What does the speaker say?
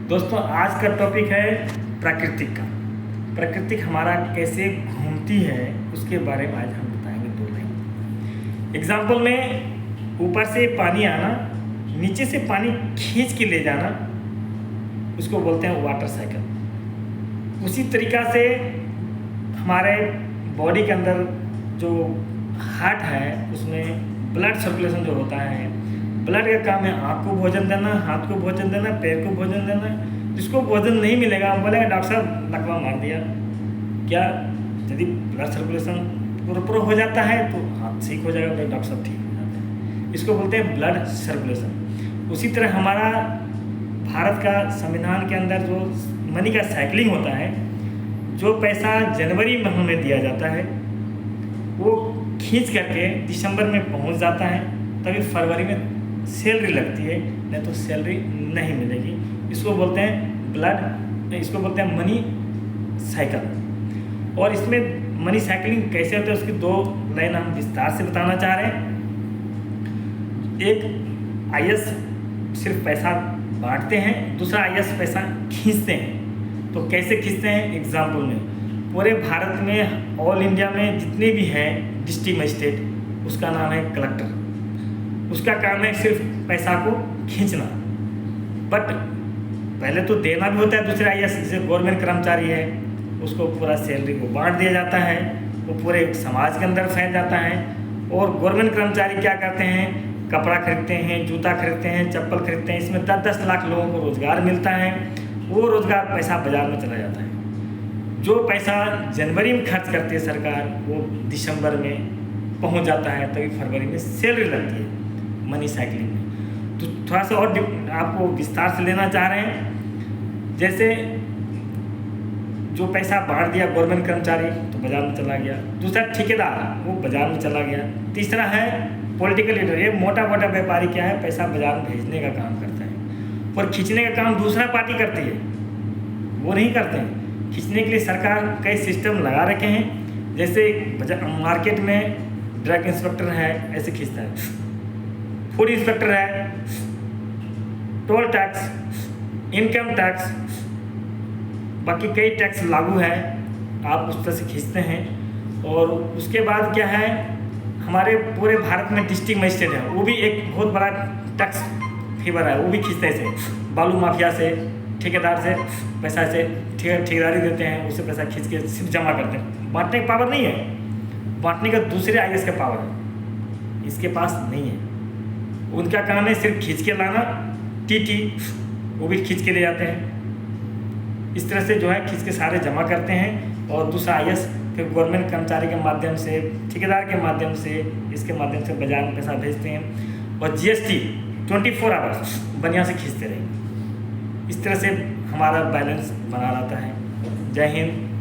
दोस्तों आज का टॉपिक है प्राकृतिक का। प्राकृतिक हमारा कैसे घूमती है उसके बारे में आज हम बताएंगे दो लाइन। एग्जाम्पल में ऊपर से पानी आना, नीचे से पानी खींच के ले जाना, उसको बोलते हैं वाटर साइकिल। उसी तरीक़ा से हमारे बॉडी के अंदर जो हार्ट है उसमें ब्लड सर्कुलेशन जो होता है, ब्लड का काम है आँख को भोजन देना, हाथ को भोजन देना, पैर को भोजन देना। जिसको भोजन नहीं मिलेगा हम बोलेंगे डॉक्टर साहब लकवा मार दिया। क्या यदि ब्लड सर्कुलेशन पूरा हो जाता है तो हाथ ठीक हो जाएगा, डॉक्टर साहब ठीक हो जाते हैं। इसको बोलते हैं ब्लड सर्कुलेशन। उसी तरह हमारा भारत का संविधान के अंदर जो मनी का साइकिलिंग होता है, जो पैसा जनवरी महीने में दिया जाता है वो खींच करके दिसंबर में पहुंच जाता है, तभी फरवरी में सैलरी लगती है, नहीं तो सैलरी नहीं मिलेगी। इसको बोलते हैं इसको बोलते हैं मनी साइकिल। और इसमें मनी साइकिलिंग कैसे होता है उसकी दो लाइन हम विस्तार से बताना चाह रहे हैं। एक आईएएस सिर्फ पैसा बांटते हैं, दूसरा आईएएस पैसा खींचते हैं। तो कैसे खींचते हैं? एग्जाम्पल में पूरे भारत में ऑल इंडिया में जितने भी हैं डिस्ट्रिक्ट मजिस्ट्रेट, उसका नाम है कलेक्टर। उसका काम है सिर्फ पैसा को खींचना, बट पहले तो देना भी होता है। दूसरे आईएएस जैसे गवर्नमेंट कर्मचारी है उसको पूरा सैलरी को बांट दिया जाता है, वो पूरे समाज के अंदर फैल जाता है। और गवर्नमेंट कर्मचारी क्या करते हैं? कपड़ा खरीदते हैं, जूता खरीदते हैं, चप्पल खरीदते हैं। इसमें 10-10 लाख लोगों को रोज़गार मिलता है। वो रोज़गार पैसा बाजार में चला जाता है। जो पैसा जनवरी में खर्च करती है सरकार वो दिसंबर में पहुंच जाता है, तभी फरवरी में सैलरी लगती है मनी साइकिलिंग में। तो थोड़ा सा और आपको विस्तार से लेना चाह रहे हैं। जैसे जो पैसा बांट दिया गवर्नमेंट कर्मचारी तो बाजार में चला गया, दूसरा ठेकेदार वो बाजार में चला गया, तीसरा है पॉलिटिकल लीडर। ये मोटा मोटा व्यापारी क्या है, पैसा बाजार में भेजने का काम करता है और खींचने का काम दूसरा पार्टी करती है, वो नहीं करते हैं। खींचने के लिए सरकार कई सिस्टम लगा रखे हैं। जैसे मार्केट में ड्रग इंस्पेक्टर है, ऐसे खींचता है। फूड इंस्पेक्टर है, टोल टैक्स, इनकम टैक्स, बाकी कई टैक्स लागू है, आप उस तरह से खींचते हैं। और उसके बाद क्या है, हमारे पूरे भारत में डिस्ट्रिक्ट मजिस्ट्रेट है, वो भी एक बहुत बड़ा टैक्स फीवर है, वो भी खींचते हैं। बालू माफिया से, ठेकेदार से पैसा से ठेकेदारी देते हैं, उससे पैसा खींच के सिर्फ जमा करते हैं। बांटने का पावर नहीं है, बांटने का दूसरे आईएएस का पावर है, इसके पास नहीं है। उनका काम है सिर्फ खींच के लाना, टीटी वो भी खींच के ले जाते हैं। इस तरह से जो है खींच के सारे जमा करते हैं और दूसरा आईएएस फिर गवर्नमेंट कर्मचारी के माध्यम से, ठेकेदार के माध्यम से, इसके माध्यम से बाजार में पैसा भेजते हैं। और जीएसटी 24 आवर्स बढ़िया से खींचते रहेंगे। इस तरह से हमारा बैलेंस बना रहता है। जय हिंद।